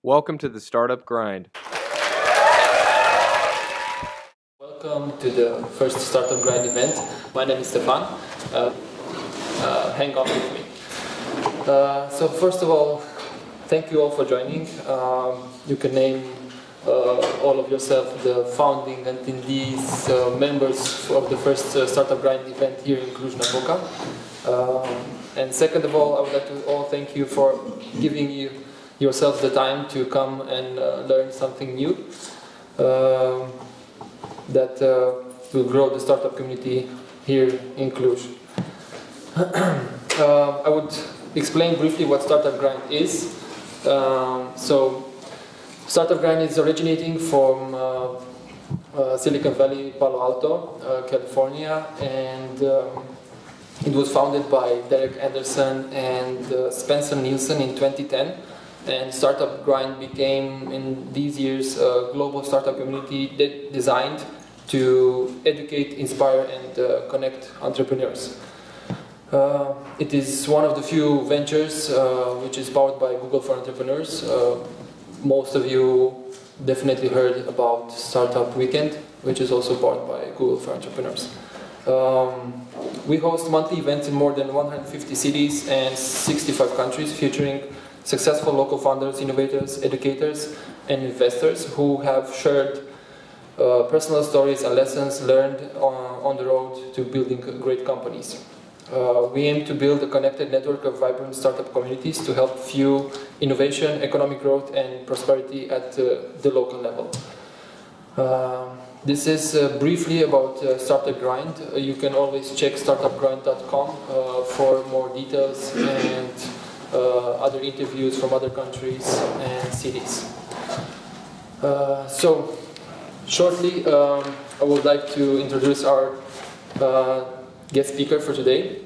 Welcome to the Startup Grind. Welcome to the first Startup Grind event. My name is Stefan. Hang on with me. So first of all, thank you all for joining. You can name all of yourself the founding attendees, members of the first Startup Grind event here in Cluj-Napoca. And second of all, I would like to all thank you for giving yourselves the time to come and learn something new that will grow the startup community here in Cluj. I would explain briefly what Startup Grind is. So, Startup Grind is originating from Silicon Valley, Palo Alto, California, and it was founded by Derek Anderson and Spencer Nielsen in 2010. And Startup Grind became, in these years, a global startup community designed to educate, inspire, and connect entrepreneurs. It is one of the few ventures which is powered by Google for Entrepreneurs. Most of you definitely heard about Startup Weekend, which is also powered by Google for Entrepreneurs. We host monthly events in more than 150 cities and 65 countries, featuring successful local founders, innovators, educators, and investors who have shared personal stories and lessons learned on the road to building great companies. We aim to build a connected network of vibrant startup communities to help fuel innovation, economic growth, and prosperity at the local level. This is briefly about Startup Grind. You can always check startupgrind.com for more details and other interviews from other countries and cities. So, shortly, I would like to introduce our guest speaker for today.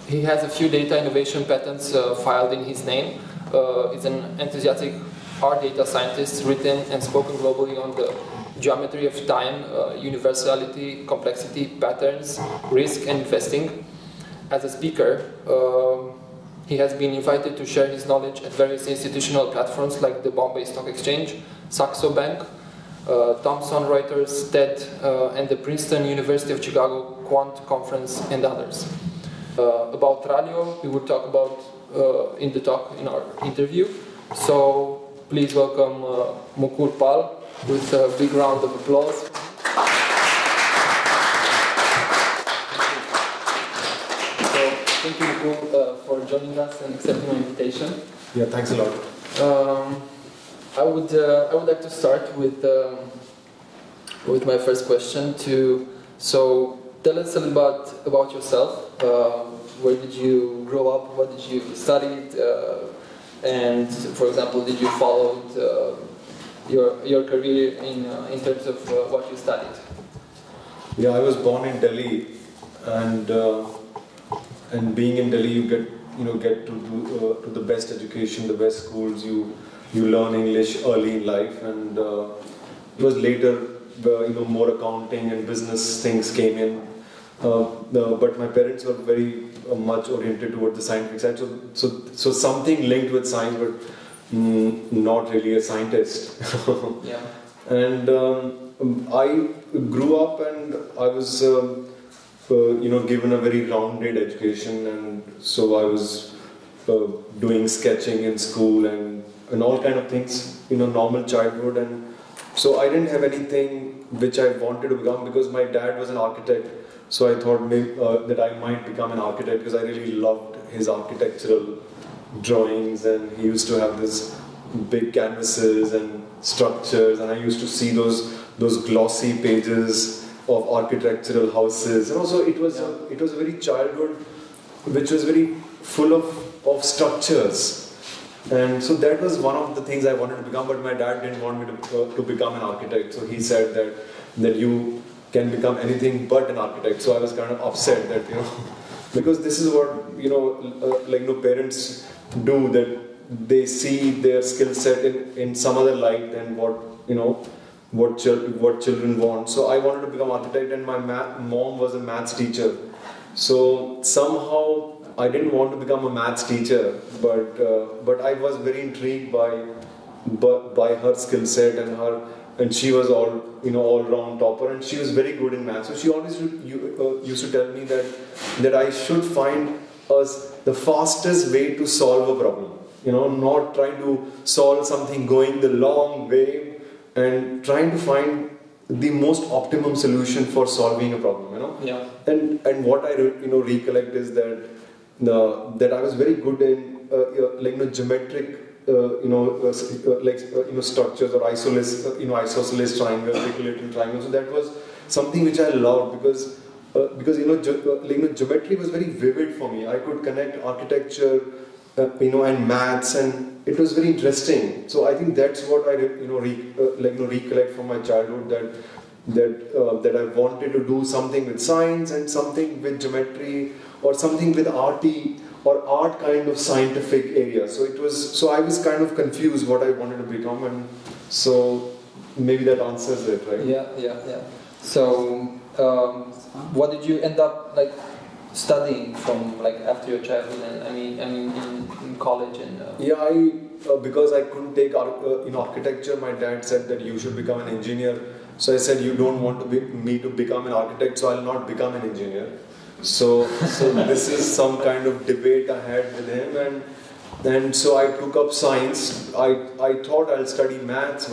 He has a few data innovation patents filed in his name. He's an enthusiastic hard data scientist, written and spoken globally on the geometry of time, universality, complexity, patterns, risk, and investing. As a speaker, he has been invited to share his knowledge at various institutional platforms like the Bombay Stock Exchange, Saxo Bank, Thomson Reuters, TED, and the Princeton University of Chicago Quant Conference, and others. About Tralio, we will talk about in our interview. So please welcome Mukul Pal with a big round of applause. Thank you, Mukul, for joining us and accepting my invitation. Yeah, thanks a lot. I would like to start with my first question. So tell us a little bit about yourself. Where did you grow up? What did you study? And for example, did you follow your career in terms of what you studied? Yeah, I was born in Delhi, and being in Delhi, you get to the best education, the best schools. You learn English early in life, and it was later more accounting and business things came in. But my parents were very much oriented toward the scientific side, so something linked with science, but not really a scientist. Yeah. And I grew up, and I was given a very rounded education, and so I was doing sketching in school and all kind of things, normal childhood. And so I didn't have anything which I wanted to become, because my dad was an architect. So I thought maybe, that I might become an architect, because I really loved his architectural drawings, and he used to have this big canvases and structures, and I used to see those glossy pages of architectural houses. And also it was a very childhood which was very full of structures. And so that was one of the things I wanted to become, but my dad didn't want me to become an architect. So he said that you can become anything but an architect. So I was kind of upset that, because this is what, parents do, that they see their skill set in some other light than what children want. So I wanted to become architect, and my mom was a maths teacher. So somehow I didn't want to become a maths teacher, but I was very intrigued by her skill set and she was all round topper, and she was very good in maths. So she always used to tell me that I should find us the fastest way to solve a problem. Not trying to solve something going the long way, and trying to find the most optimum solution for solving a problem. Yeah. And what I recollect is that I was very good in geometric structures or isosceles triangles, equilateral triangles. So that was something which I loved because geometry was very vivid for me. I could connect architecture, and maths, and it was very interesting. So I think that's what I recollect from my childhood, that I wanted to do something with science and something with geometry or something with arty or art kind of scientific area. So I was kind of confused what I wanted to become, and so maybe that answers it, right? Yeah. So what did you end up studying from after your childhood and I mean in college and because I couldn't take architecture, my dad said that you should become an engineer. So I said, you don't want me to become an architect, so I'll not become an engineer. So this is some kind of debate I had with him, and so I took up science. I thought I'll study maths,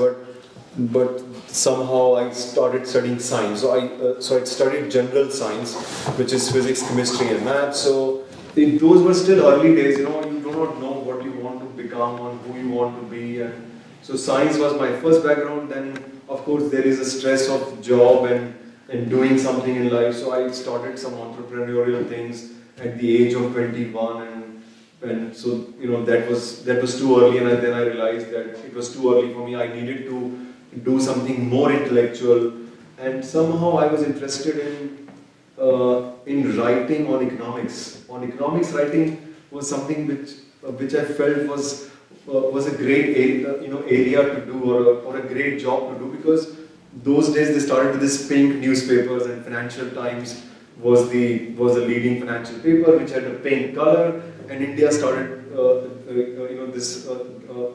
but somehow I started studying science. So I studied general science, which is physics, chemistry, and maths. So those were still early days. You do not know what you want to become or who you want to be, and so science was my first background. Then, of course, there is a stress of job and doing something in life. So I started some entrepreneurial things at the age of 21, and so that was too early, and then I realized that it was too early for me. I needed to do something more intellectual, and somehow I was interested in writing on economics. On economics, writing was something which I felt was a great area to do, or a great job to do, because those days they started with this pink newspapers, and Financial Times was the leading financial paper which had a pink color, and India started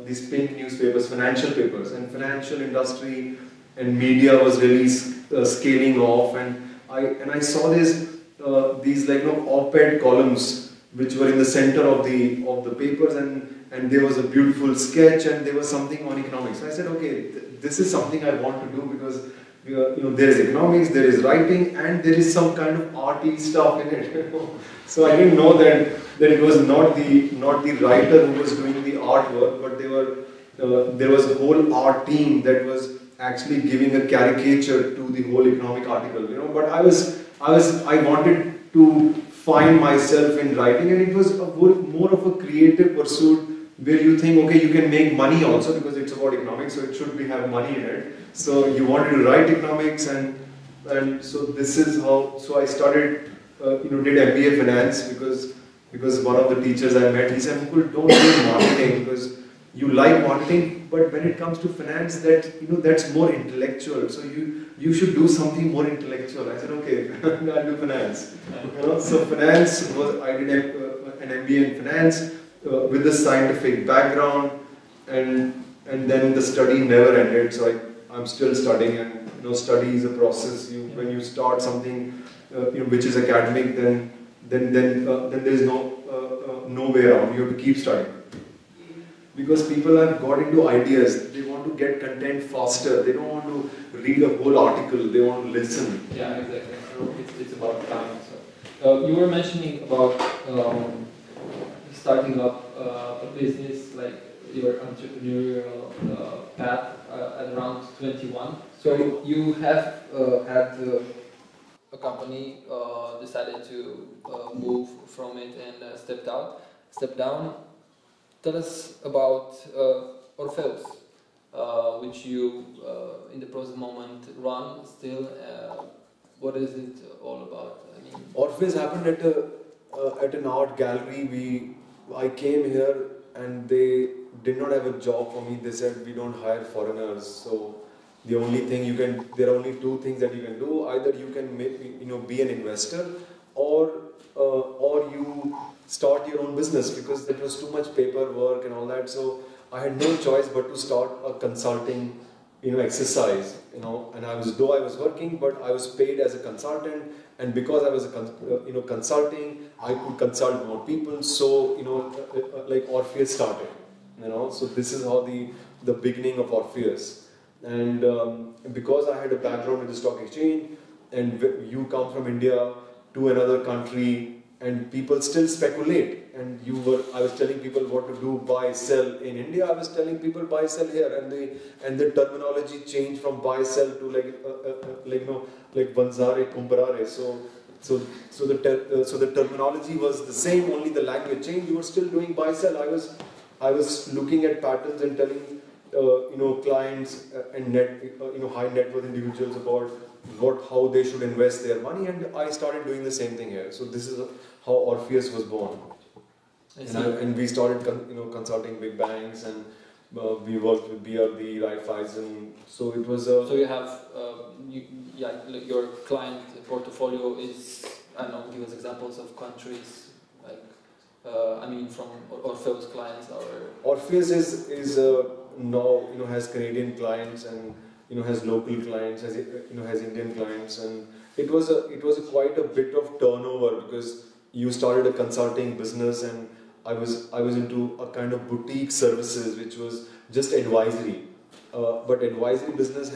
these pink newspapers, financial papers, and financial industry and media was really scaling off, and I saw these op-ed columns which were in the center of the papers, and there was a beautiful sketch, and there was something on economics. So I said, okay, this is something I want to do, because there is economics, there is writing, and there is some kind of arty stuff in it. So I didn't know that it was not the writer who was doing the artwork, but there was a whole art team that was actually giving a caricature to the whole economic article. But I wanted to find myself in writing, and it was more of a creative pursuit, where you think, okay, you can make money also, because it's about economics, so it should have money in it. So you wanted to write economics, and so this is how. So I started, did MBA finance, because one of the teachers I met, he said, Mukul, don't do marketing, because you like marketing, but when it comes to finance, that's more intellectual. So you should do something more intellectual. I said, okay, I'll do finance. So finance I did an MBA in finance with a scientific background, and then the study never ended. So I'm still studying, and study is a process. When you start something which is academic, then there is no way around. You have to keep studying, because people have got into ideas. They want to get content faster. They don't want to read a whole article. They want to listen. Yeah, exactly. It's about time. So you were mentioning about starting up a business, like your entrepreneurial path at around 21. So you have had a company, decided to move from it and step down. Tell us about Orpheus, which you in the present moment run still. What is it all about? I mean, Orpheus happened at an art gallery. I came here, and they did not have a job for me. They said, we don't hire foreigners. So the only thing there are only two things that you can do. Either you can be an investor, or start your own business because there was too much paperwork and all that. So I had no choice but to start a consulting, exercise, and though I was working, but I was paid as a consultant, and because I was consulting, I could consult more people. So like Orpheus started, So this is how the beginning of Orpheus, and because I had a background in the stock exchange, and you come from India to another country, and people still speculate. And I was telling people what to do, buy, sell. In India, I was telling people buy, sell here, and the terminology changed from buy, sell to like banzare, kumbarare. So the terminology was the same, only the language changed. You were still doing buy, sell. I was looking at patterns and telling clients and high net worth individuals about how they should invest their money, and I started doing the same thing here. So this is how Orpheus was born. And we started consulting big banks, and we worked with BRD, Raiffeisen. So it was so you have your client portfolio is, I don't know, give us examples of countries like from Orpheus clients, or Orpheus is now has Canadian clients, and has local clients, has Indian clients, and it was quite a bit of turnover because you started a consulting business, and I was into a kind of boutique services, which was just advisory. But advisory business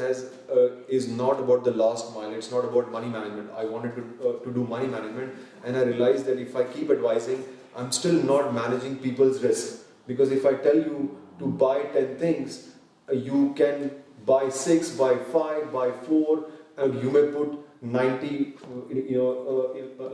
is not about the last mile. It's not about money management. I wanted to do money management, and I realized that if I keep advising, I'm still not managing people's risk. Because if I tell you to buy 10 things, you can buy 6, buy 5, buy 4, and you may put 90,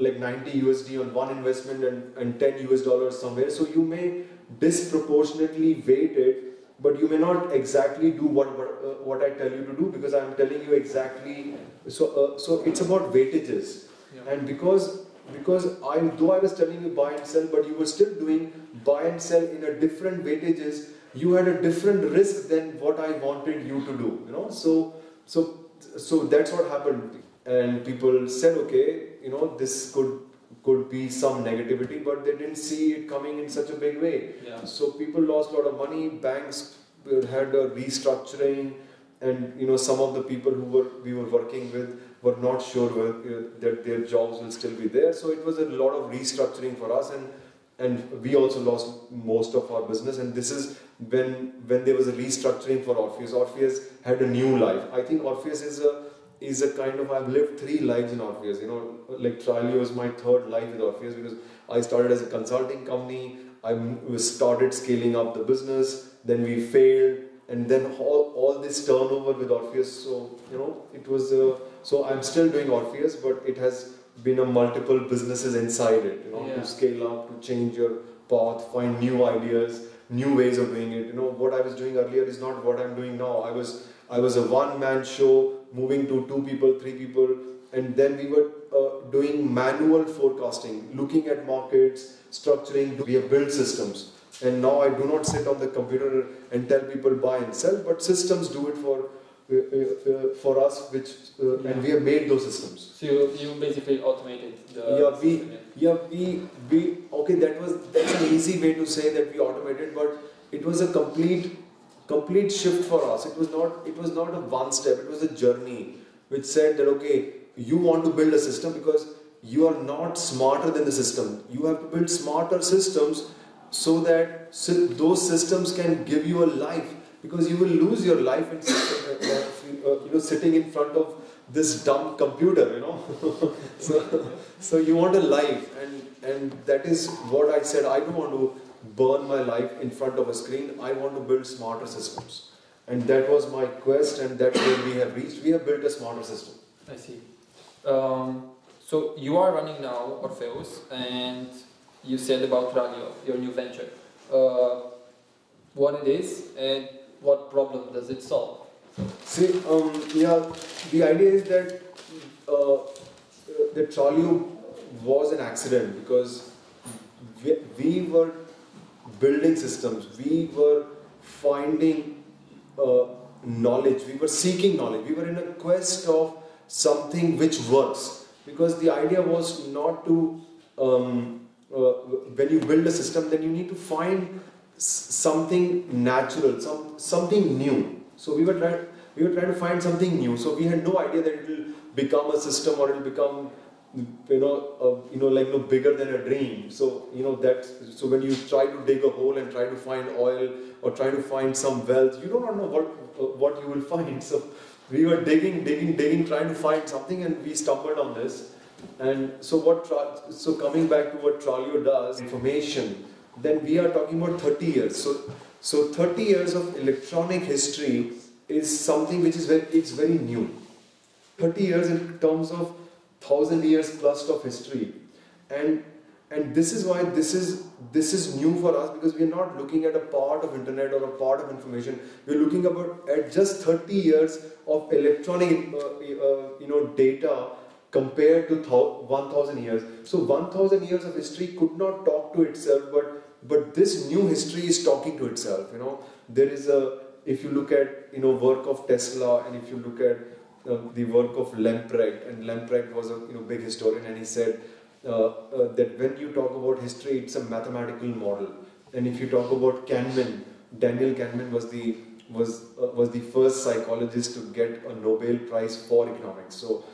like 90 USD on one investment and 10 US dollars somewhere. So you may disproportionately weight it, but you may not exactly do what I tell you to do, because I'm telling you exactly. So it's about weightages, and because though I was telling you buy and sell, but you were still doing buy and sell in a different weightages. You had a different risk than what I wanted you to do. So that's what happened. And people said, okay, this could be some negativity, but they didn't see it coming in such a big way. Yeah. So people lost a lot of money. Banks had a restructuring, and some of the people we were working with were not sure that their jobs will still be there. So it was a lot of restructuring for us, and we also lost most of our business. And this is when there was a restructuring for Orpheus. Orpheus had a new life. I think Orpheus is a kind of, I've lived 3 lives in Orpheus. Like Tralio is my 3rd life with Orpheus, because I started as a consulting company. We started scaling up the business, then we failed, and then all this turnover with Orpheus. So it was. So I'm still doing Orpheus, but it has been a multiple businesses inside it. To scale up, to change your path, find new ideas, new ways of doing it. What I was doing earlier is not what I'm doing now. I was a one-man show, moving to 2 people, 3 people, and then we were doing manual forecasting, looking at markets, structuring. We have built systems, and now I do not sit on the computer and tell people buy and sell, but systems do it for us, and we have made those systems. So you basically automated the system. Okay, that's an easy way to say that we automated, but it was a complete shift for us. It was not a one step, it was a journey which said that, okay, you want to build a system because you are not smarter than the system. You have to build smarter systems so that those systems can give you a life, because you will lose your life in sitting in front of this dumb computer. So you want a life, and that is what I said. I don't want to burn my life in front of a screen. I want to build smarter systems, and that was my quest, and that's where we have reached. We have built a smarter system. I see. So you are running now Orpheus, and you said about Tralio, your new venture. What it is and what problem does it solve? See, the idea is that the Tralio was an accident, because we were building systems, we were finding knowledge, we were seeking knowledge, we were in a quest of something which works, because the idea was not to when you build a system, then you need to find something natural, something new. So we were trying to find something new. So we had no idea that it will become a system or it will become bigger than a dream. So so when you try to dig a hole and try to find oil or try to find some wealth, you don't know what you will find. So we were digging, trying to find something, and we stumbled on this. And so coming back to what Tralio does, information, then we are talking about 30 years. So 30 years of electronic history is something which is very new. 30 years in terms of 1,000 years plus of history, and this is why this is new for us, because we are not looking at a part of internet or a part of information. We are looking at just 30 years of electronic data compared to 1,000 years. So 1,000 years of history could not talk to itself, but this new history is talking to itself. There is if you look at work of Tesla, and if you look at the work of Lamprecht, and Lamprecht was a big historian, and he said that when you talk about history, it's a mathematical model. And if you talk about Kahneman, Daniel Kahneman was the first psychologist to get a Nobel Prize for economics. So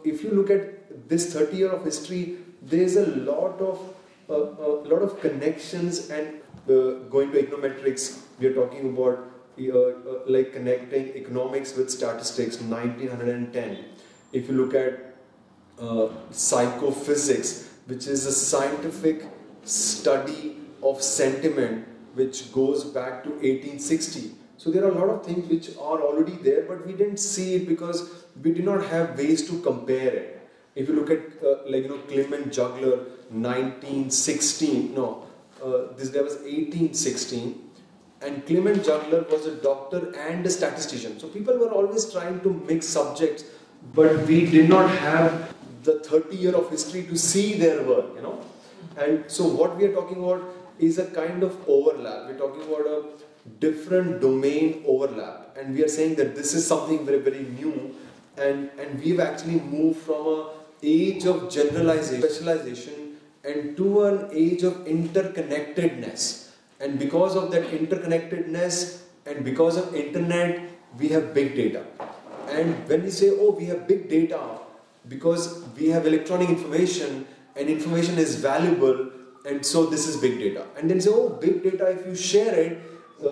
if you look at this 30 year of history, there is a lot of connections. And going to econometrics, we are talking about like connecting economics with statistics, 1910. If you look at psychophysics, which is a scientific study of sentiment, which goes back to 1860. So there are a lot of things which are already there, but we didn't see it because we did not have ways to compare it. If you look at Clement Juggler, 1916. This guy was 1816. And Clement Juggler was a doctor and a statistician. So people were always trying to mix subjects, but we did not have the 30 year of history to see their work, And so what we are talking about is a kind of overlap. We're talking about a different domain overlap. And we are saying that this is something very, very new. And we've actually moved from an age of generalization, specialization, and to an age of interconnectedness. And because of that interconnectedness and because of internet, we have big data. And when we say, we have big data, because we have electronic information, and information is valuable, and so this is big data. And then say, big data, if you share it,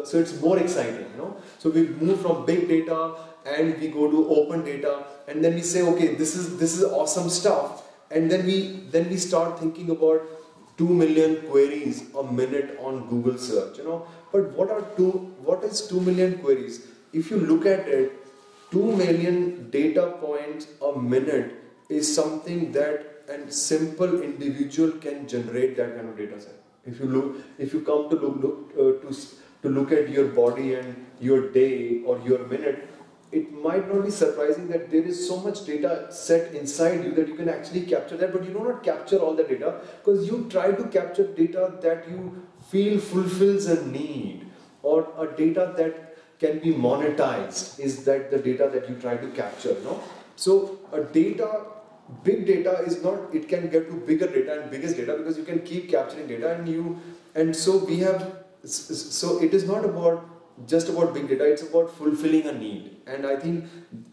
so it's more exciting, So we move from big data and we go to open data, and then we say, okay, this is awesome stuff. And then we start thinking about 2 million queries a minute on Google search, But what is 2 million queries? If you look at it, 2 million data points a minute is something that a simple individual can generate that kind of data set. If you come to look at your body and your day or your minute, it might not be surprising that there is so much data set inside you that you can actually capture that, but you do not capture all the data because you try to capture data that you feel fulfills a need, or a data that can be monetized is that the data that you try to capture. So big data is not, it can get to bigger data and biggest data because you can keep capturing data, and so it is not just about big data, it's about fulfilling a need. And I think,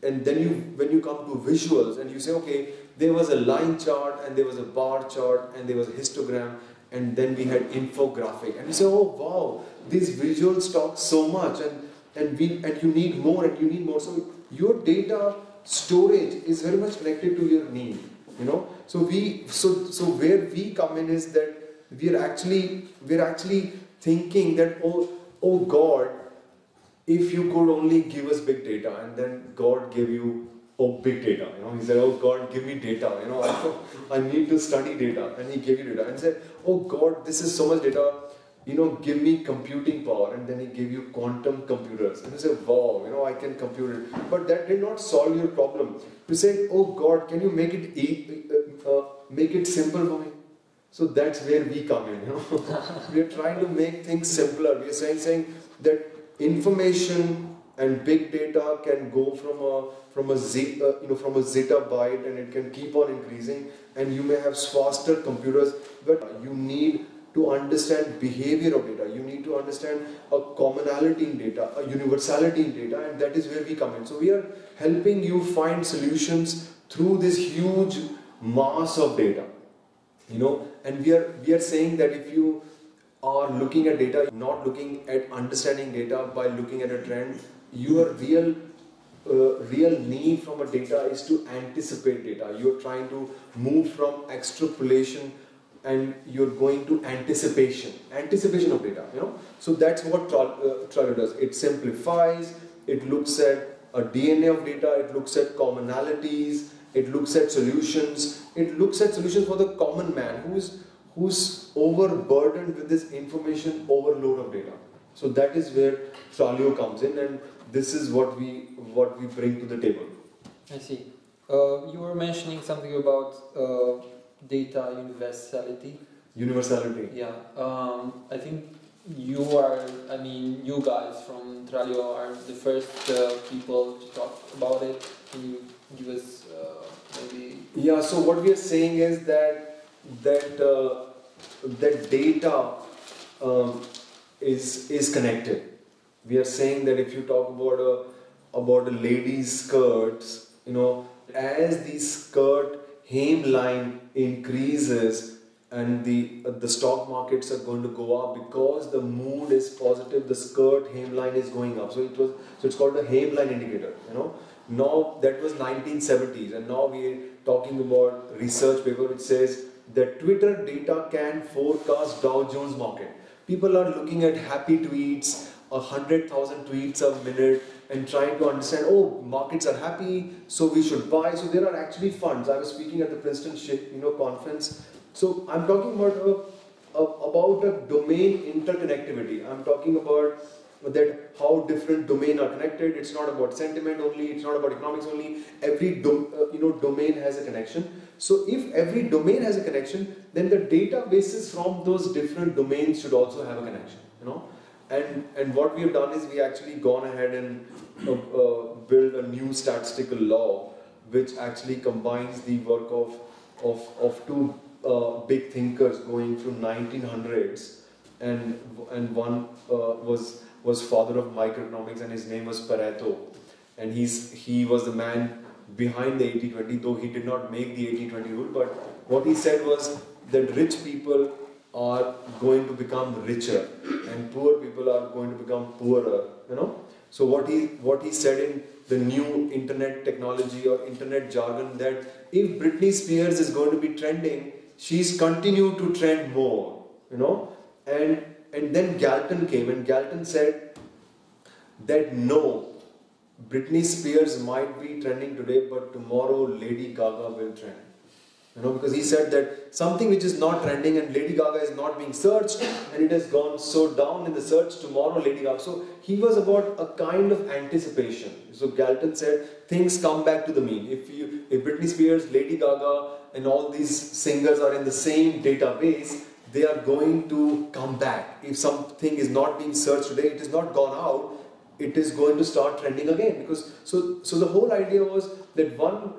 and then when you come to visuals and you say, okay, there was a line chart and there was a bar chart and there was a histogram, and then we had infographic, and you say, oh wow, these visuals talk so much, and you need more and you need more. So your data storage is very much connected to your need, So where we come in is that we're actually thinking that, oh God, if you could only give us big data, and then God gave you big data, He said, oh God, give me data, I need to study data, and He gave you data, and He said, oh God, this is so much data, give me computing power, and then He gave you quantum computers, and you say, wow, I can compute it, but that did not solve your problem. You say, oh God, can you make it simple for me? So that's where we come in, We are trying to make things simpler. We are saying that information and big data can go from a zeta byte, and it can keep on increasing, and you may have faster computers, but you need to understand behavior of data. You need to understand a commonality in data, a universality in data, and that is where we come in. So we are helping you find solutions through this huge mass of data, and we are saying that if you are looking at data, not looking at understanding data by looking at a trend, your real need from a data is to anticipate data. You're trying to move from extrapolation and you're going to anticipation of data, So that's what Tralio does. It simplifies, it looks at a DNA of data, it looks at commonalities, it looks at solutions, for the common man who's overburdened with this information overload of data. So that is where Tralio comes in, and this is what we bring to the table. I see. You were mentioning something about data universality. Universality. Yeah. I think you guys from Tralio are the first people to talk about it. Can you give us maybe? Yeah. So what we are saying is that data is connected. We are saying that if you talk about a lady's skirts, as the skirt hemline increases and the stock markets are going to go up because the mood is positive, the skirt hemline is going up. So it's called the hemline indicator. Now that was 1970s, and now we are talking about research paper which says that Twitter data can forecast Dow Jones market. People are looking at happy tweets, 100,000 tweets a minute, and trying to understand, markets are happy, so we should buy. So there are actually funds. I was speaking at the Princeton conference. So I'm talking about a domain interconnectivity. I'm talking about that how different domains are connected. It's not about sentiment only. It's not about economics only. Every domain has a connection. So if every domain has a connection, then the databases from those different domains should also have a connection. And what we have done is we actually gone ahead and built a new statistical law which actually combines the work of two big thinkers going from 1900s, and one was father of microeconomics, and his name was Pareto, and he was the man behind the 80-20, though he did not make the 80-20 rule. But what he said was that rich people are going to become richer and poor people are going to become poorer. So what he said in the new internet technology or internet jargon, that if Britney Spears is going to be trending, she's continued to trend more. And then Galton came, and Galton said that no, Britney Spears might be trending today, but tomorrow Lady Gaga will trend. Because he said that something which is not trending and Lady Gaga is not being searched and it has gone so down in the search, tomorrow Lady Gaga. So he was about a kind of anticipation. So Galton said things come back to the mean. If Britney Spears, Lady Gaga and all these singers are in the same database, they are going to come back. If something is not being searched today, it is not gone out, it is going to start trending again. Because so the whole idea was that one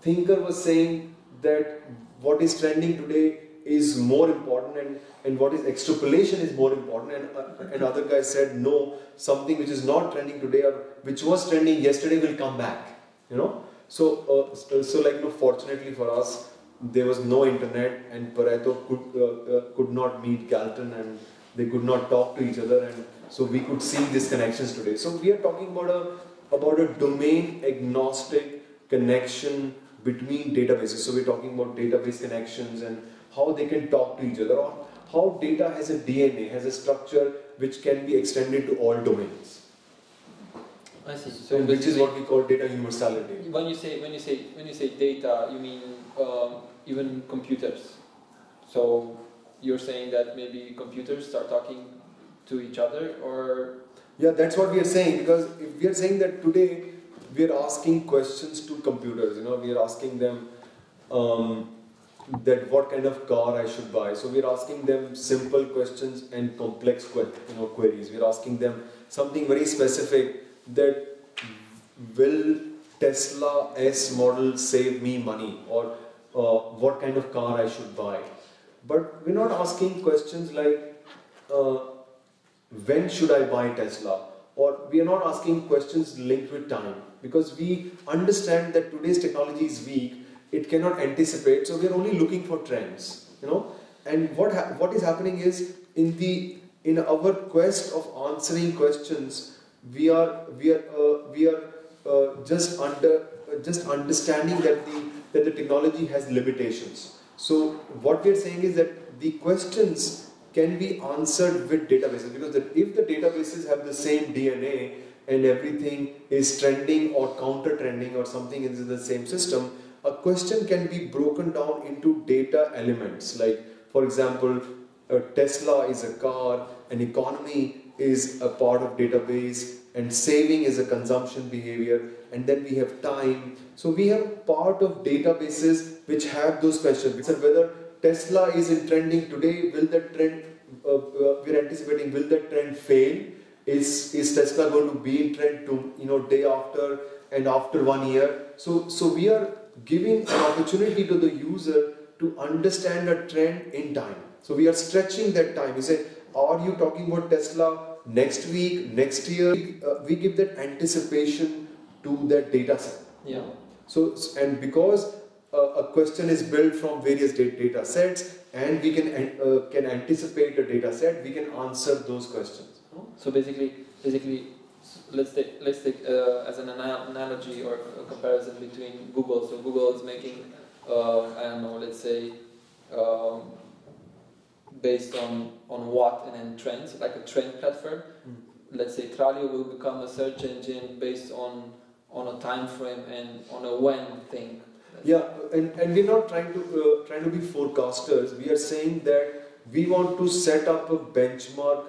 thinker was saying that what is trending today is more important, and what is extrapolation is more important, and other guy said no, something which is not trending today or which was trending yesterday will come back. So fortunately for us, there was no internet, and Pareto could not meet Galton, and they could not talk to each other, and so we could see these connections today. So we are talking about a domain agnostic connection between databases. So we're talking about database connections and how they can talk to each other, or how data has a DNA, has a structure which can be extended to all domains. I see. So which is what we call data universality. When you say data, you mean even computers. So you're saying that maybe computers start talking to each other, or? Yeah, that's what we are saying, because if we are saying that today we are asking questions to computers, we are asking them that what kind of car I should buy. So we are asking them simple questions and complex queries. We are asking them something very specific, that will Tesla S model save me money, or what kind of car I should buy. But we're not asking questions like when should I buy Tesla, or we are not asking questions linked with time, because we understand that today's technology is weak, it cannot anticipate, so we're only looking for trends, And what is happening is in our quest of answering questions, we are just understanding that the technology has limitations. So what we are saying is that the questions can be answered with databases, because if the databases have the same DNA and everything is trending or counter trending or something in the same system, a question can be broken down into data elements. Like, for example, Tesla is a car, an economy is a part of database, and saving is a consumption behavior, and then we have time. So we have part of databases which have those questions. So whether Tesla is in trending today, will that trend, we're anticipating, will that trend fail? Is Tesla going to be in trend to, day after and after 1 year? So we are giving an opportunity to the user to understand a trend in time. So we are stretching that time. We say, are you talking about Tesla next week, next year? We give that anticipation to that data set. Yeah. So, and because a question is built from various data sets, and we can anticipate a data set, we can answer those questions. So basically, let's take as an analogy or a comparison between Google. So Google is making, I don't know, let's say, based on what and then trends, like a trend platform. Let's say Tralio will become a search engine based on a time frame and on a when thing. Yeah, and we're not trying to be forecasters. We are saying that we want to set up a benchmark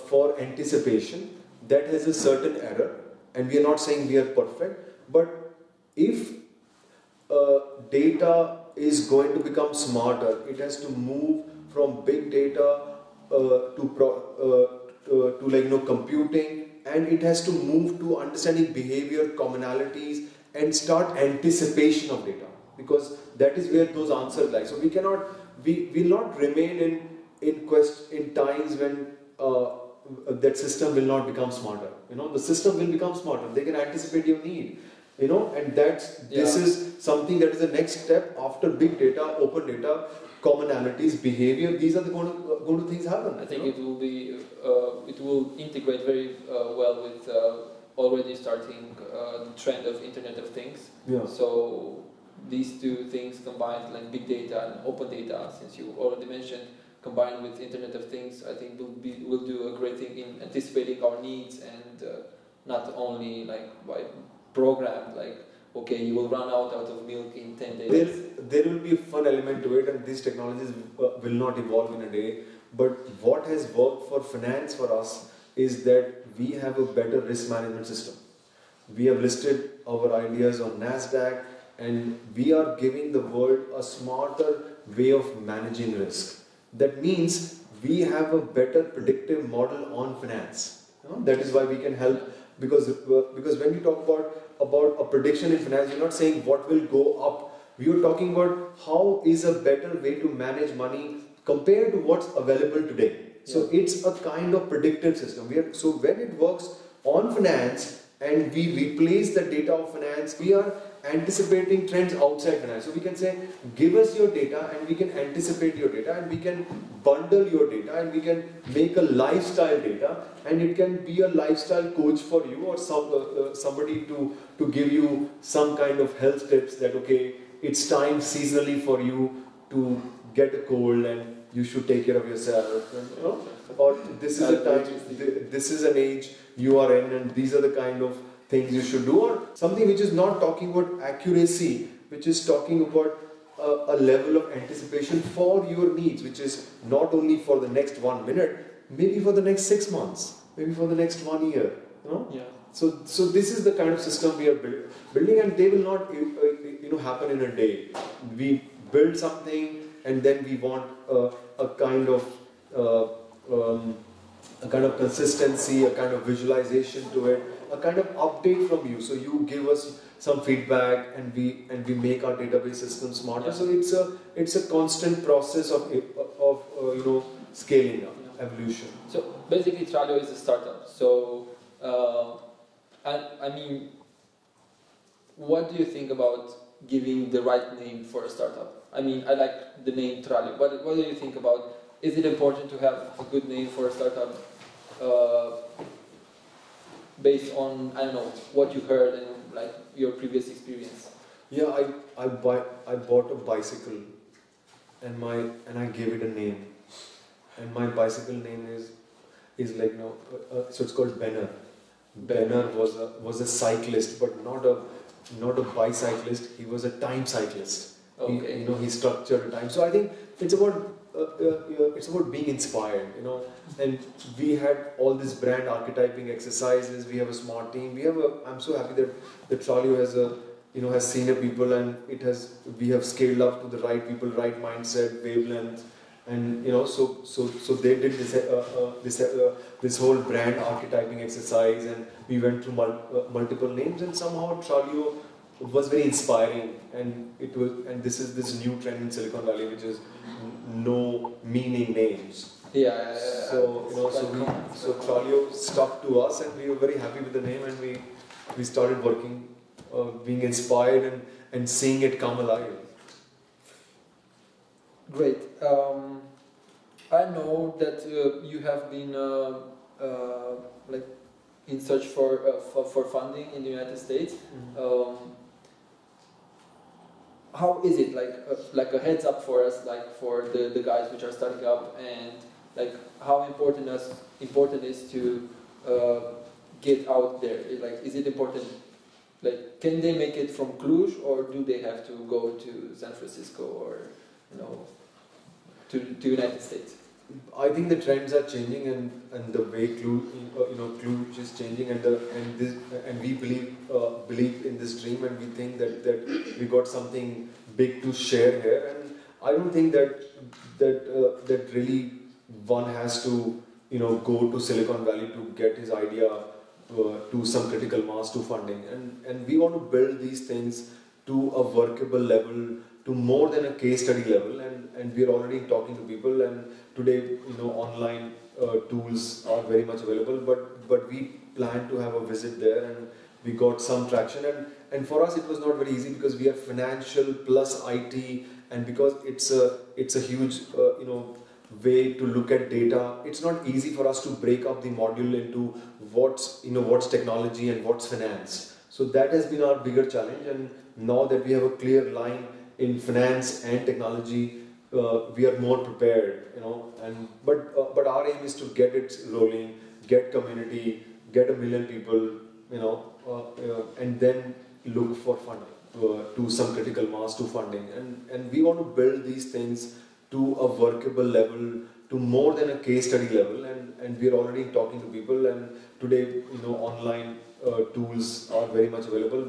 for anticipation that has a certain error, and we are not saying we are perfect. But if data is going to become smarter, it has to move from big data to computing, and it has to move to understanding behavior, commonalities, and start anticipation of data, because that is where those answers lie. So we will not remain in times when that system will not become smarter. The system will become smarter. They can anticipate your need. And this is something that is the next step after big data, open data, commonalities, behavior. These are the going to things happen. I think it will integrate very well with already starting the trend of Internet of Things. Yeah. So these two things combined, like big data and open data, since you already mentioned, combined with Internet of Things, I think will do a great thing in anticipating our needs, and not only like by programmed, like, okay, you will run out of milk in 10 days. There will be a fun element to it, and these technologies will not evolve in a day. But what has worked for finance for us is that we have a better risk management system. We have listed our ideas on NASDAQ, and we are giving the world a smarter way of managing risk. That means we have a better predictive model on finance. That is why we can help, because when we talk about a prediction in finance, you're not saying what will go up. We are talking about how is a better way to manage money compared to what's available today. So it's a kind of predictive system. So when it works on finance and we replace the data of finance, we are anticipating trends outside finance. So we can say, give us your data, and we can anticipate your data, and we can bundle your data, and we can make a lifestyle data, and it can be a lifestyle coach for you, or somebody to give you some kind of health tips that, okay, it's time seasonally for you to get a cold and you should take care of yourself, or this is a time, this is an age you are in, and these are the kind of things you should do, or something which is not talking about accuracy, which is talking about a level of anticipation for your needs, which is not only for the next 1 minute, maybe for the next 6 months, maybe for the next 1 year. Yeah. So this is the kind of system we are building, and they will not happen in a day. We build something, and then we want a kind of consistency, a kind of visualization to it. a kind of update from you. So you give us some feedback, and we make our database system smarter. Yeah. So it's a constant process of scaling up, evolution. So basically, Tralio is a startup. So, I mean, what do you think about giving the right name for a startup? I mean, I like the name Tralio, but what do you think about? Is it important to have a good name for a startup based on, I don't know, what you heard and like your previous experience? Yeah, I bought a bicycle, and I gave it a name, and my bicycle name is like so it's called Benner. Benner was a cyclist, but not a bicyclist. He was a time cyclist. Okay. He structured time. So I think it's about being inspired. And we had all this brand archetyping exercises. We have a smart team. I'm so happy that the Tralio has senior people, and we have scaled up to the right people, right mindset, wavelength. And so they did this whole brand archetyping exercise, and we went through multiple names, and somehow Tralio was very inspiring, and this is this new trend in Silicon Valley, which is no meaning names. Yeah. So Tralio stuck to us, and we were very happy with the name, and we started working, being inspired and seeing it come alive. Great. I know that you have been like in search for funding in the United States. Mm-hmm. How is it like a heads up for us, like for the guys which are starting up, and like how important is to get out there? Is it important? Like, can they make it from Cluj, or do they have to go to San Francisco, or to United States? I think the trends are changing, and the way Cluj is changing, and we believe in this dream, and we think that we got something big to share here. And I don't think that really one has to go to Silicon Valley to get his idea to some critical mass, to funding, and we want to build these things to a workable level, to more than a case study level, and we are already talking to people, and today online tools are very much available, but we plan to have a visit there, and we got some traction, and for us it was not very easy because we are financial plus IT, and because it's a huge way to look at data. It's not easy for us to break up the module into what's technology and what's finance. So that has been our bigger challenge, and now that we have a clear line in finance and technology, we are more prepared, but our aim is to get it rolling, get community, get 1 million people, and then look for funding to some critical mass, to funding, and we want to build these things to a workable level, to more than a case study level, and we are already talking to people, and today online tools are very much available,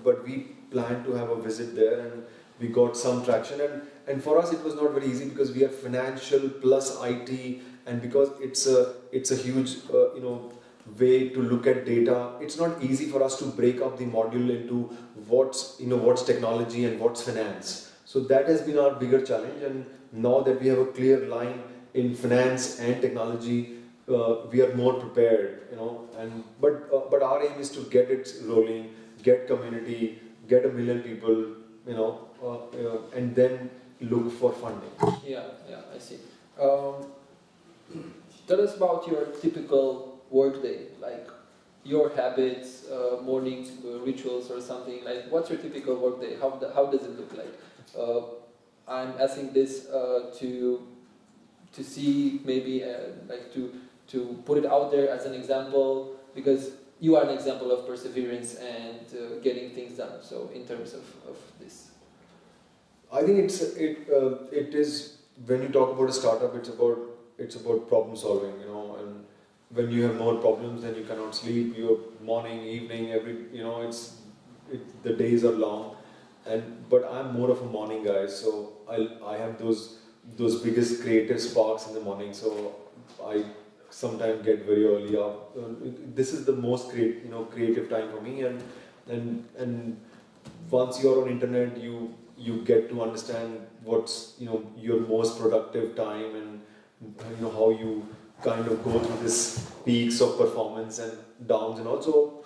but we plan to have a visit there, and we got some traction, and for us it was not very easy because we are financial plus IT, and because it's a huge way to look at data. It's not easy for us to break up the module into what's technology and what's finance. So that has been our bigger challenge, and now that we have a clear line in finance and technology, we are more prepared, but our aim is to get it rolling, get community, get 1 million people, and then look for funding. Yeah, I see. Tell us about your typical workday, like your habits, morning rituals or something. Like, what's your typical workday? How does it look like? I'm asking this to see maybe like to put it out there as an example, because you are an example of perseverance and getting things done. So in terms of this, I think it is, when you talk about a startup, it's about problem solving, and when you have more problems, then you cannot sleep. Your morning, evening, the days are long, but I'm more of a morning guy, so I have those biggest creative sparks in the morning. So I sometimes get very early up. This is the most creative time for me, and once you're on internet, you get to understand what's your most productive time, and how you kind of go through this peaks of performance and downs, and also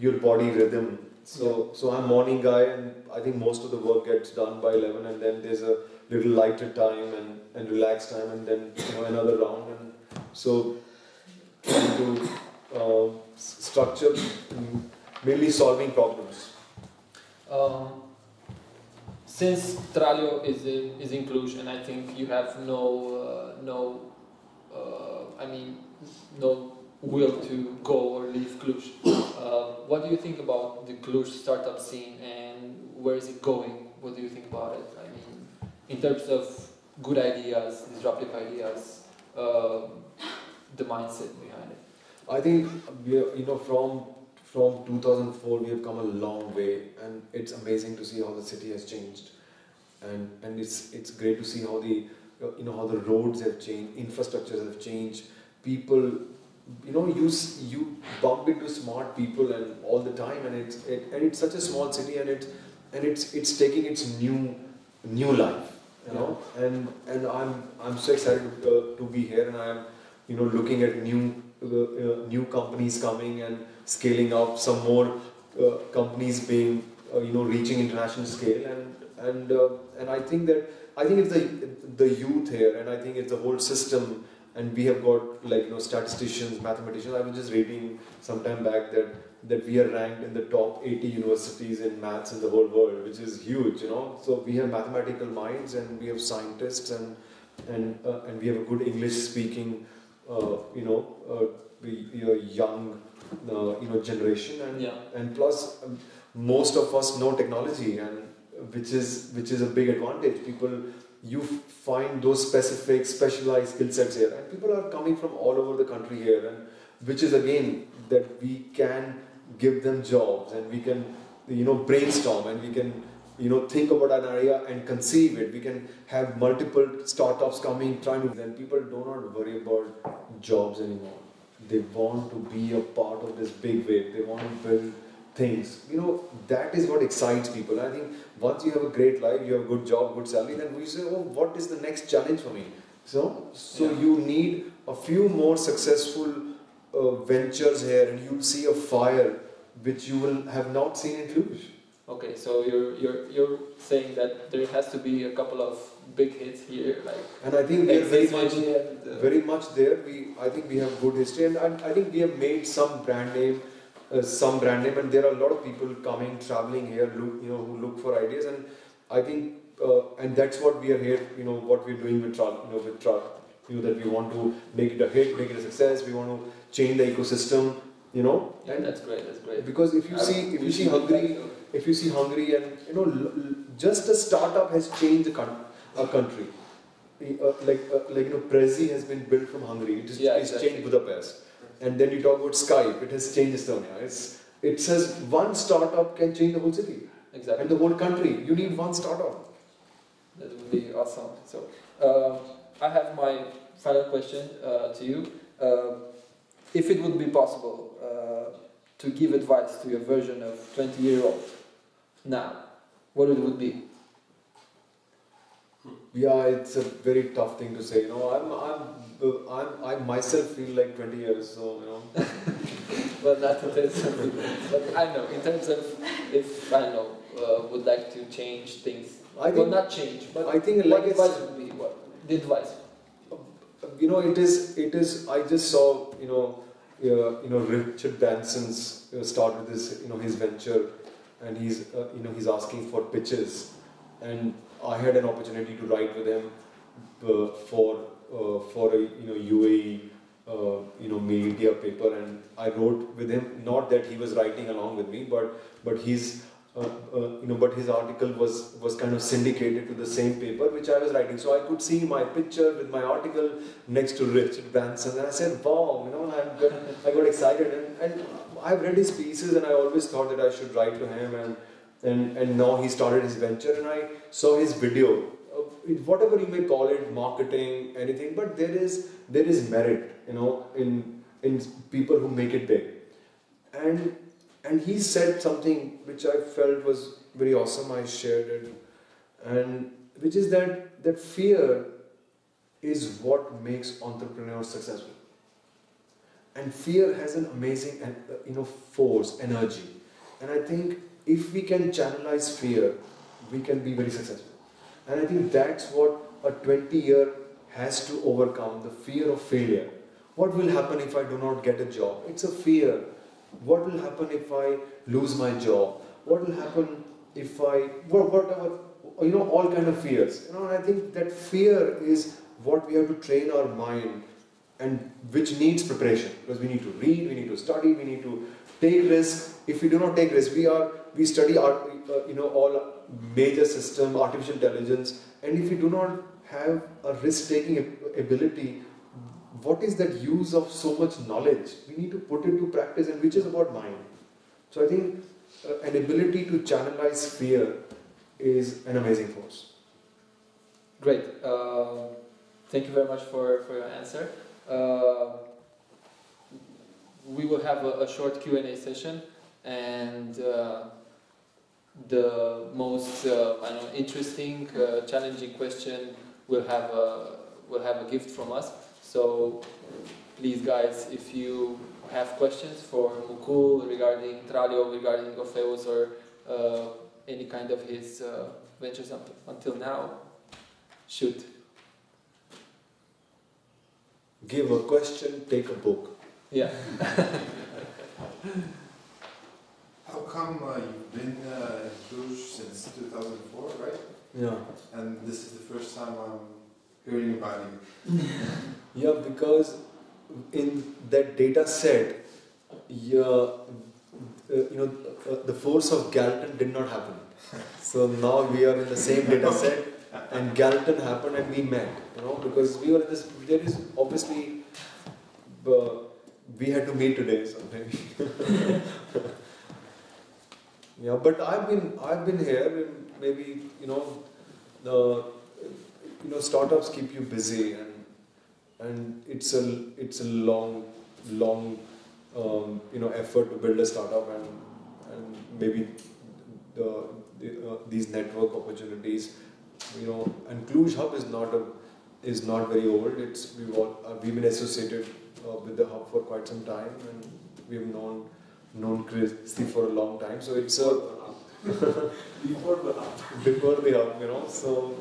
your body rhythm. So I'm morning guy, and I think most of the work gets done by 11, and then there's a little lighter time and relaxed time, and then another round, and so trying to structure, mainly solving problems. Since Tralio is in Cluj, and I think you have no will to go or leave Cluj. What do you think about the Cluj startup scene, and where is it going? What do you think about it? I mean, in terms of good ideas, disruptive ideas, the mindset behind it. I think from 2004 we have come a long way, and it's amazing to see how the city has changed, and it's great to see how the roads have changed, infrastructures have changed, people. You bump into smart people and all the time, and it's such a small city, and it's taking its new life, and I'm so excited to be here, and I'm looking at new companies coming and scaling up, some more companies being reaching international scale, and I think it's the youth here, and I think it's the whole system. And we have got statisticians, mathematicians. I was just reading some time back that we are ranked in the top 80 universities in maths in the whole world, which is huge, So we have mathematical minds, and we have scientists, and we have a good English speaking, young, generation, and plus most of us know technology, and which is a big advantage. You find those specialized skill sets here, and people are coming from all over the country here, and which is again that we can give them jobs, and we can brainstorm, and we can think about an idea and conceive it. We can have multiple startups coming trying to. Then people do not worry about jobs anymore. They want to be a part of this big wave. They want to build things. That is what excites people. I think once you have a great life, you have a good job, good salary, then we say, oh, what is the next challenge for me? So you need a few more successful ventures here, and you'll see a fire which you will have not seen in Cluj. Okay, so you're saying that there has to be a couple of big hits here, and I think we are very much there. I think we have good history, and I think we have made some brand name, and there are a lot of people coming, traveling here, who look for ideas, and I think, and that's what we are here. What we're doing with Tralio, that we want to make it a hit, make it a success. We want to change the ecosystem. Yeah, that's great. That's great. Because if you see Hungary, and just a startup has changed a country. Prezi has been built from Hungary. It's changed Budapest. And then you talk about Skype, it has changed Estonia. It says one startup can change the whole city. Exactly. And the whole country. You need one startup. That would be awesome. So, I have my final question to you. If it would be possible to give advice to your version of 20-year-old now, what it would be? Yeah, it's a very tough thing to say. I myself feel like 20 years, so Well, not in terms of, but I know in terms of if would like to change things. Not change, but I think what advice would be? What the advice? It is. I just saw Chip Danson started this his venture, and he's asking for pitches, and I had an opportunity to write with him for a UAE media paper, and I wrote with him. Not that he was writing along with me, but his his article was kind of syndicated to the same paper which I was writing. So I could see my picture with my article next to Richard Branson, and I said, "Wow!" I got excited, and I've read his pieces, and I always thought that I should write to him, and now he started his venture, and I saw his video. whatever you may call it, marketing, anything, but there is merit, in people who make it big. And he said something which I felt was very awesome. I shared it, and which is that fear is what makes entrepreneurs successful. And fear has an amazing force, energy. And I think if we can channelize fear, we can be very successful. And I think that's what a 20-year has to overcome, the fear of failure. What will happen if I do not get a job? It's a fear. What will happen if I lose my job? What will happen if whatever, all kind of fears. And I think that fear is what we have to train our mind, and which needs preparation, because we need to read, we need to study, we need to take risks. If we do not take risks, we study all major system, artificial intelligence, and if we do not have a risk-taking ability, what is that use of so much knowledge? We need to put it to practice, and which is about mind. So I think an ability to channelize fear is an amazing force. Great. Thank you very much for your answer. We will have a short Q&A session, and the most interesting, challenging question will have a gift from us. So please, guys, if you have questions for Mukul regarding Tralio, regarding Orpheus, or any kind of his ventures until now, shoot. Give a question, take a book. Yeah. How come you've been in Cluj since 2004, right? Yeah. And this is the first time I'm hearing about you. Yeah, because in that data set, the force of Galton did not happen. So now we are in the same data set, and Galton happened and we met, because we were in this, there is obviously, we had to meet today, so maybe. Yeah, but I've been here, and maybe, startups keep you busy, and it's a long effort to build a startup, and maybe these network opportunities, and Cluj Hub is not very old. We've been associated with the hub for quite some time, and we've known Christy for a long time. So it's before the hub, So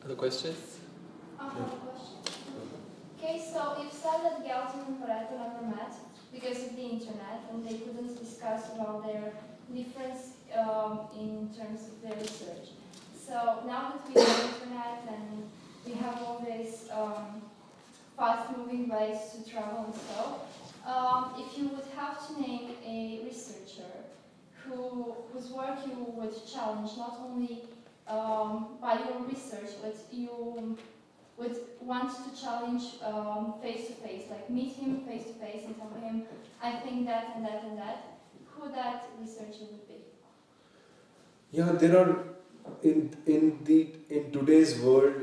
Other questions? I have a question. Okay, so you've said that Galton and Pareto never met because of the internet, and they couldn't discuss about their difference in terms of their research. So now that we have internet and we have all these fast-moving ways to travel and so, if you would have to name a researcher whose work you would challenge not only by your research, but you would want to challenge face-to-face, like meet him face-to-face and tell him, I think that and that and that, who that researcher would be? Yeah, there are, in today's world,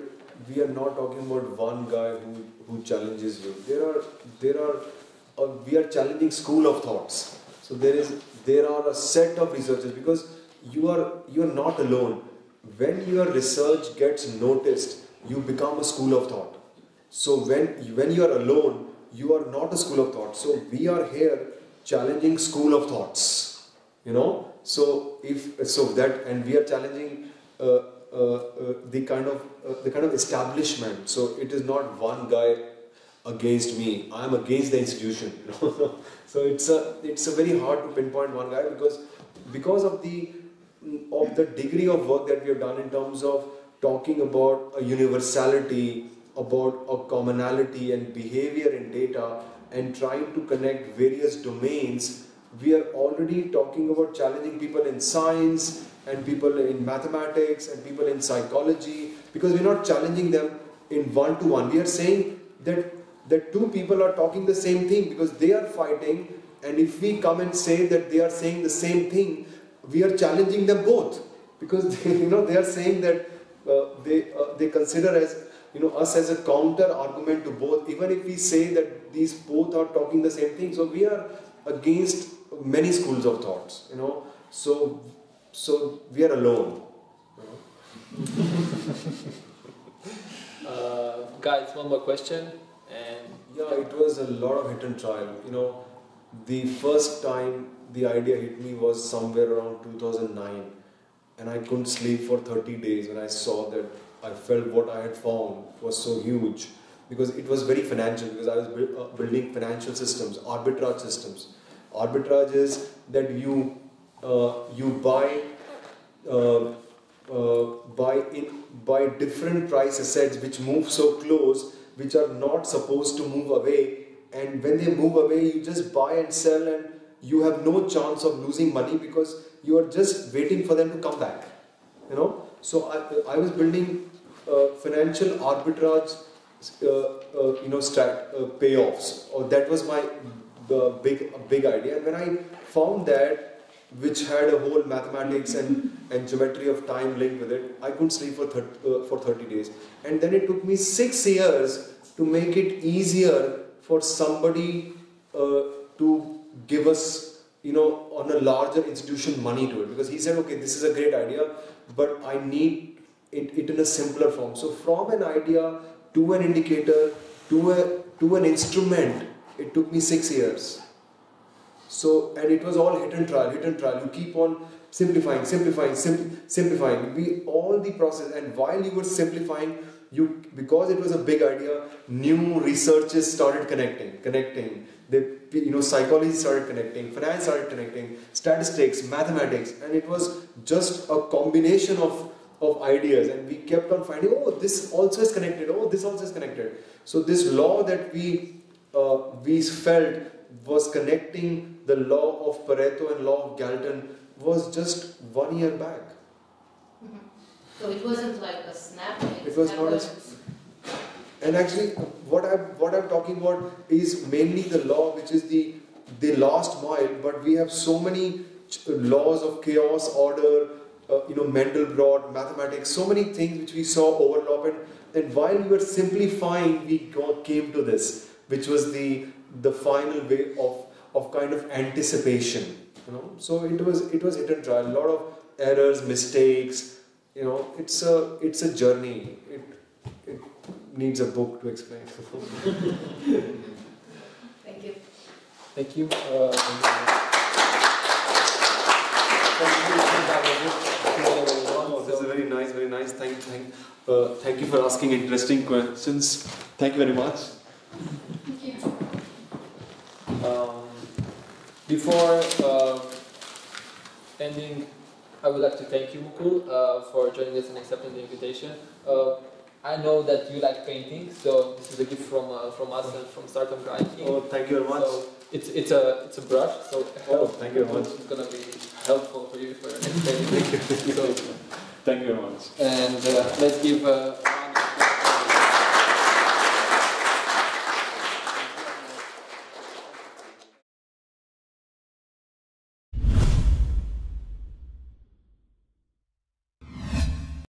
we are not talking about one guy who challenges you. We are challenging school of thoughts. So there are a set of researchers, because you are not alone. When your research gets noticed, you become a school of thought. So when you are alone, you are not a school of thought. So we are here challenging school of thoughts. So and we are challenging the kind of establishment. So it is not one guy against me. I am against the institution. So it's a very hard to pinpoint one guy, because of the degree of work that we have done in terms of talking about a universality, about a commonality and behavior in data, and trying to connect various domains. We are already talking about challenging people in science, and people in mathematics, and people in psychology, because we're not challenging them in one-to-one. We are saying that two people are talking the same thing because they are fighting, and if we come and say that they are saying the same thing, we are challenging them both, because they are saying that they consider as us as a counter argument to both, even if we say that these both are talking the same thing. So we are against many schools of thoughts, so we are alone. Guys, one more question. And yeah, it was a lot of hit and trial. The first time the idea hit me was somewhere around 2009, and I couldn't sleep for 30 days when I saw that. I felt what I had found was so huge, because it was very financial, because I was building financial systems, arbitrage systems. Arbitrage is that you buy different price assets which move so close, which are not supposed to move away, and when they move away you just buy and sell, and you have no chance of losing money because you are just waiting for them to come back. So I was building financial arbitrage payoffs, or that was my big idea. And when I found that, which had a whole mathematics and geometry of time linked with it, I couldn't sleep for 30 days. And then it took me 6 years to make it easier for somebody to give us, on a larger institution, money to it. Because he said, okay, this is a great idea, but I need it in a simpler form. So from an idea to an indicator to an instrument, it took me 6 years. So, and it was all hit and trial. You keep on simplifying. All the process, and while you were simplifying, because it was a big idea, new researches started connecting. Psychology started connecting, finance started connecting, statistics, mathematics, and it was just a combination of ideas, and we kept on finding, this also is connected, this also is connected. So this law that we felt was connecting the law of Pareto and law of Galton was just 1 year back. Mm-hmm. So it wasn't like a snap. It was not a. And actually, what I'm talking about is mainly the law, which is the last mile. But we have so many laws of chaos, order, Mandelbrot, mathematics, so many things which we saw overlap. And while we were simplifying, we came to this, which was the final way of kind of anticipation. So it was hit and trial, a lot of errors, mistakes. It's a journey. It needs a book to explain. Thank you. Thank you. This is very nice. Thank you for asking interesting questions. Thank you very much. Thank you. Before ending, I would like to thank you, Mukul, for joining us and accepting the invitation. I know that you like painting, so this is a gift from us and from Startup Grind. Oh, thank you very much. So it's a brush, so thank you very much. It's gonna be helpful for you for your next painting. Thank you very much. And let's give